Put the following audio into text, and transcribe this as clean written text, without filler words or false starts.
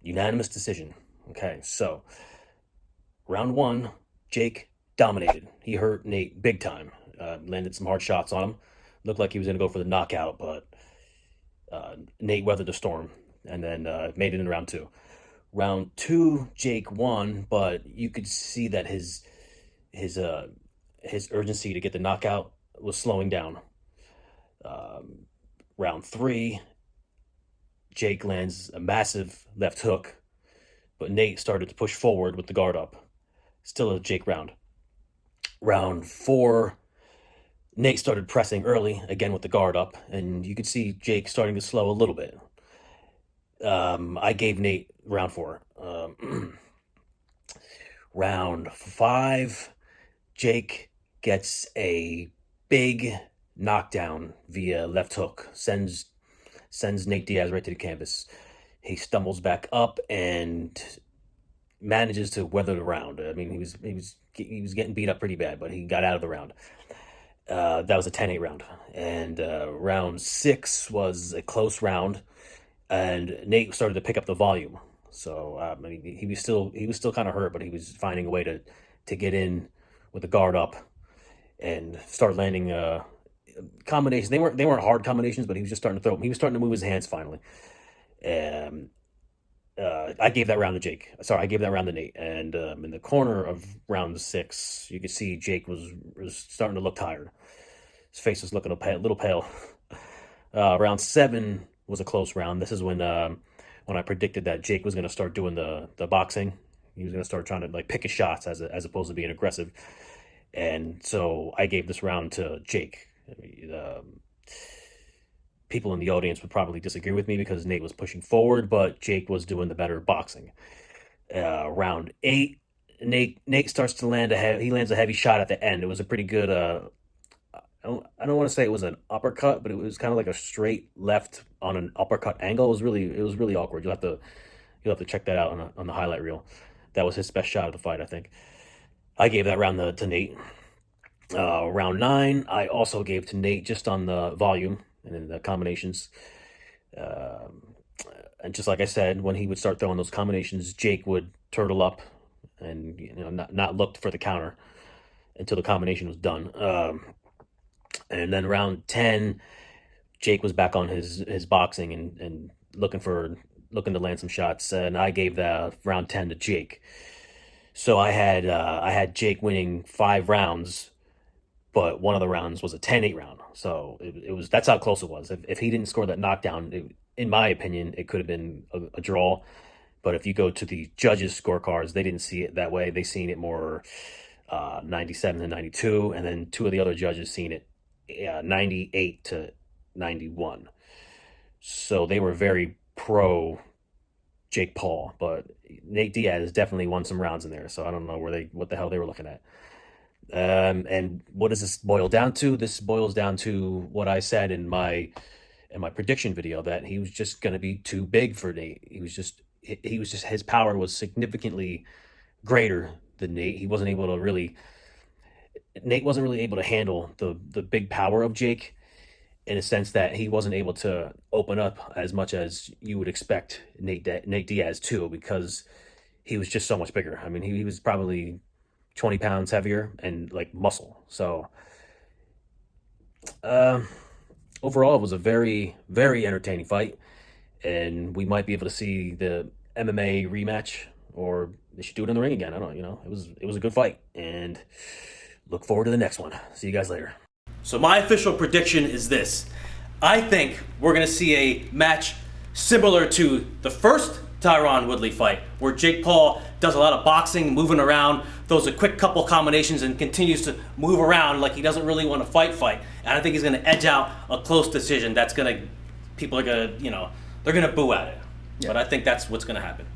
Unanimous decision. Okay, so round one, Jake dominated. He hurt Nate big time. Landed some hard shots on him. Looked like he was going to go for the knockout, but Nate weathered the storm and then made it in round two. Round two, Jake won, but you could see that his uh, his urgency to get the knockout was slowing down. Round three, Jake lands a massive left hook, but Nate started to push forward with the guard up. Still a Jake round. Round four, Nate started pressing early, again with the guard up, and you could see Jake starting to slow a little bit. I gave Nate round four. Round five, Jake gets a big knockdown via left hook, sends Nate Diaz right to the canvas. He stumbles back up and manages to weather the round. I mean, he was getting beat up pretty bad, but he got out of the round. That was a 10-8 round, and round six was a close round, and Nate started to pick up the volume. So I mean, he was still kind of hurt, but he was finding a way to get in with the guard up and start landing combinations. They weren't hard combinations, but he was just starting to throw. He was starting to move his hands finally. Um, I gave that round to Jake. Sorry, I gave that round to Nate. And in the corner of round six, you could see Jake was starting to look tired. His face was looking a little pale. Round seven was a close round. This is when I predicted that Jake was going to start doing the boxing. He was going to start trying to like pick his shots as opposed to being aggressive. And so I gave this round to Jake. I mean, people in the audience would probably disagree with me because Nate was pushing forward, but Jake was doing the better boxing. Round eight, Nate starts to he lands a heavy shot at the end. It was a pretty good. I don't want to say it was an uppercut, but it was kind of like a straight left on an uppercut angle. It was really awkward. You'll have to check that out on the highlight reel. That was his best shot of the fight, I think. I gave that round to Nate. Round nine, I also gave to Nate just on the volume and then the combinations. Um, and just like I said, when he would start throwing those combinations, Jake would turtle up and not look for the counter until the combination was done. And then round 10, Jake was back on his boxing and looking to land some shots, and I gave the round 10 to Jake. So I had Jake winning 5 rounds, but one of the rounds was a 10-8 round. So it was that's how close it was. If he didn't score that knockdown, in my opinion, it could have been a draw. But if you go to the judges' scorecards, they didn't see it that way. They seen it more 97 to 92, and then two of the other judges seen it 98 to 91. So they were very pro Jake Paul, but Nate Diaz definitely won some rounds in there. So I don't know what the hell they were looking at. And what does this boil down to? This boils down to what I said in my prediction video, that he was just going to be too big for Nate. He was just his power was significantly greater than Nate. Nate wasn't really able to handle the big power of Jake, in a sense that he wasn't able to open up as much as you would expect Nate Diaz to, because he was just so much bigger. I mean, he was probably 20 pounds heavier and like muscle. So uh, overall, it was a very, very entertaining fight, and we might be able to see the MMA rematch, or they should do it in the ring again. I don't, it was a good fight, and look forward to the next one. See you guys later. So my official prediction is this. I think we're going to see a match similar to the first Tyron Woodley fight, where Jake Paul does a lot of boxing, moving around, throws a quick couple combinations, and continues to move around like he doesn't really want to fight. And I think he's going to edge out a close decision. People are going to, they're going to boo at it. Yeah. But I think that's what's going to happen.